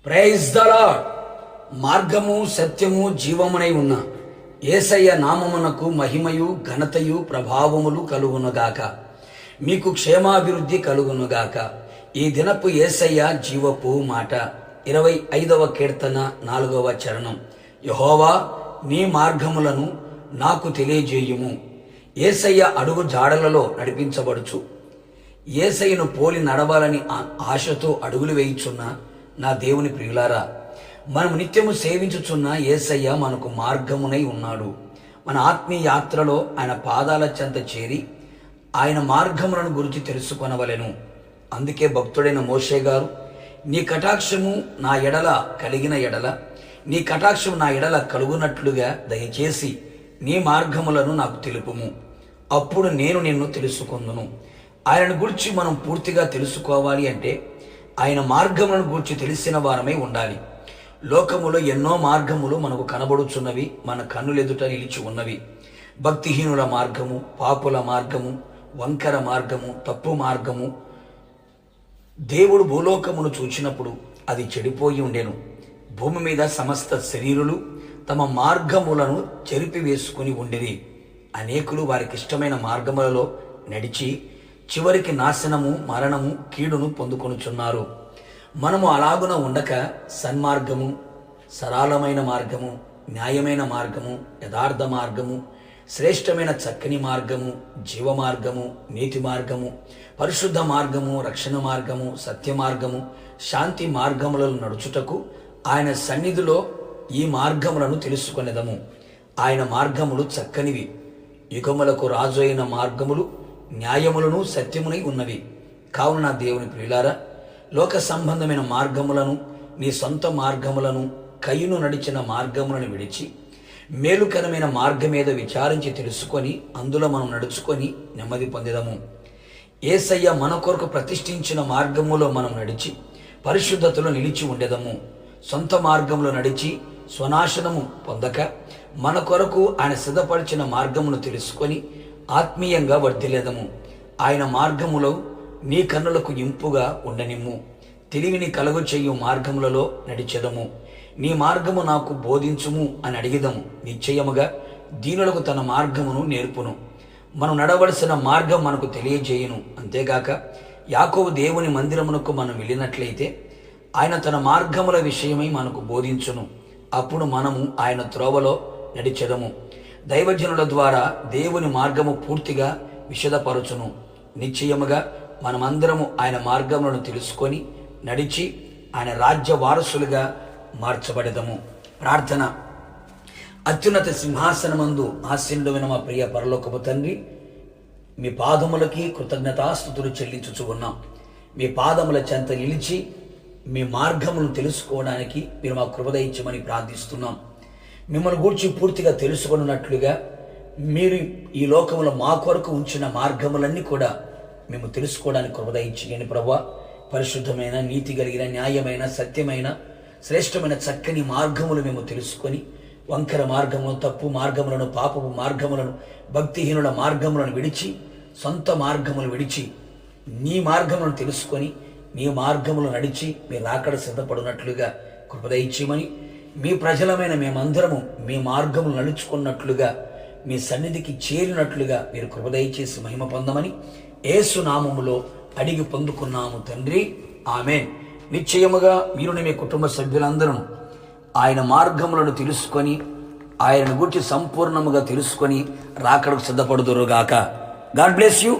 Praise the lord. మార్గము సత్యము జీవమునై ఉన్న యేసయ్య నామమునకు మహిమయు ఘనతయు ప్రభావములు కలుగునుగాక. మీకు క్షేమాభివృద్ధి కలుగునుగాక. ఈ దినపు యేసయ్య జీవపు మాట 25వ కీర్తన 4వ చరణం. యెహోవా, నీ మార్గములను నాకు తెలియజేయుము. యేసయ్య అడుగు జాడలలో నడిపించబడుచు యేసయ్యను పోలి నడవాలని ఆశతో అడుగులు వేయుచున్న నా దేవుని ప్రియులారా, మనం నిత్యము సేవించుచున్న యేసయ్య మనకు మార్గమునై ఉన్నాడు. మన ఆత్మీయ యాత్రలో ఆయన పాదాల చెంత చేరి ఆయన మార్గములను గురించి తెలుసుకొనవలెను. అందుకే భక్తుడైన మోషే గారు, నీ కటాక్షము నా ఎడల కలిగిన ఎడల, నీ కటాక్షము నా ఎడల కలుగునట్లుగా దయచేసి నీ మార్గములను నాకు తెలుపుము, అప్పుడు నేను నిన్ను తెలుసుకొందును. ఆయనను గురించి మనం పూర్తిగా తెలుసుకోవాలి అంటే ఆయన మార్గములను గూర్చి తెలిసిన వారమై ఉండాలి. లోకములో ఎన్నో మార్గములు మనకు కనబడుచున్నవి, మన కన్నులెదుట నిలిచి ఉన్నవి. భక్తిహీనుల మార్గము, పాపుల మార్గము, వంకర మార్గము, తప్పు మార్గము. దేవుడు భూలోకమును చూచినప్పుడు అది చెడిపోయి ఉండెను. భూమి మీద సమస్త శరీరులు తమ మార్గములను చెరిపివేసుకుని ఉండిరి. అనేకులు వారికి ఇష్టమైన మార్గములలో నడిచి చివరికి నాశనము, మరణము, కీడును పొందుకొనుచున్నారు. మనము అలాగున ఉండక సన్మార్గము, సరళమైన మార్గము, న్యాయమైన మార్గము, యథార్థ మార్గము, శ్రేష్టమైన చక్కని మార్గము, జీవ మార్గము, నీతి మార్గము, పరిశుద్ధ మార్గము, రక్షణ మార్గము, సత్య మార్గము, శాంతి మార్గములను నడుచుటకు ఆయన సన్నిధిలో ఈ మార్గములను తెలుసుకొనేదము. ఆయన మార్గములు చక్కనివి, యుగములకు రాజు అయిన మార్గములు న్యాయములను సత్యమునై ఉన్నవి. కావున నా దేవుని ప్రియులారా, లోక సంబంధమైన మార్గములను, నీ సొంత మార్గములను, కయ్యును నడిచిన మార్గములను విడిచి మేలుకరమైన మార్గమేదో విచారించి తెలుసుకొని అందులో మనం నడుచుకొని నెమ్మది పొందేదము. యేసయ్య మన కొరకు ప్రతిష్ఠించిన మార్గములో మనం నడిచి పరిశుద్ధతలో నిలిచి ఉండేదము. సొంత మార్గంలో నడిచి స్వనాశనము పొందక మన కొరకు ఆయన సిద్ధపరిచిన మార్గమును తెలుసుకొని ఆత్మీయంగా వర్ధిల్లేదము. ఆయన మార్గములో నీ కన్నులకు ఇంపుగా ఉండనిమ్ము. తెలివిని కలుగు చేయు మార్గములలో నడిచెదము. నీ మార్గము నాకు బోధించుము అని అడిగిదము. నిశ్చయముగా దీనులకు తన మార్గమును నేర్పును. మనం నడవలసిన మార్గం మనకు తెలియజేయును. అంతేగాక యాకోబు దేవుని మందిరమునకు మనం వెళ్ళినట్లయితే ఆయన తన మార్గముల విషయమై మనకు బోధించును. అప్పుడు మనము ఆయన త్రోవలో నడిచెదము. దైవజనుల ద్వారా దేవుని మార్గము పూర్తిగా విశదపరచును. నిశ్చయముగా మనమందరము ఆయన మార్గములను తెలుసుకొని నడిచి ఆయన రాజ్య వారసులుగా మార్చబడదము. ప్రార్థన. అత్యున్నత సింహాసనమందు ఆసీనుడైన మా ప్రియ పరలోకపు తండ్రి, మీ పాదములకి కృతజ్ఞతాస్తుతులు చెల్లించుచు ఉన్నాం. మీ పాదముల చెంత నిలిచి మీ మార్గములను తెలుసుకోవడానికి మీరు మా కృప దయచేయమని ప్రార్థిస్తున్నాం. మిమ్మల్ని గూర్చి పూర్తిగా తెలుసుకున్నట్లుగా మీరు ఈ లోకములో మా కొరకు ఉంచిన మార్గములన్నీ కూడా మేము తెలుసుకోవడానికి కృప దయచేయండి ప్రభువా. పరిశుద్ధమైన, నీతి కలిగిన, న్యాయమైన, సత్యమైన, శ్రేష్టమైన చక్కని మార్గములు మేము తెలుసుకొని వంకర మార్గములను, తప్పు మార్గములను, పాపపు మార్గములను, భక్తిహీనుల మార్గములను విడిచి సొంత మార్గములు విడిచి నీ మార్గములను తెలుసుకొని నీ మార్గములు నడిచి మీరు రాకడ సిద్ధపడినట్లుగా కృప దయచేయమని, మీ ప్రజలమైన మేమందరము మీ మార్గములు నడుచుకున్నట్లుగా మీ సన్నిధికి చేరినట్లుగా మీరు కృప దయచేసి మహిమ పొందమని యేసు నామములో అడిగి పొందుకున్నాము తండ్రి, ఆమేన్. నిశ్చయముగా మీరు మీ కుటుంబ సభ్యులందరూ ఆయన మార్గములను తెలుసుకొని ఆయనను గురించి సంపూర్ణముగా తెలుసుకొని రాకడకు సిద్ధపడుదురుగాక. God bless you.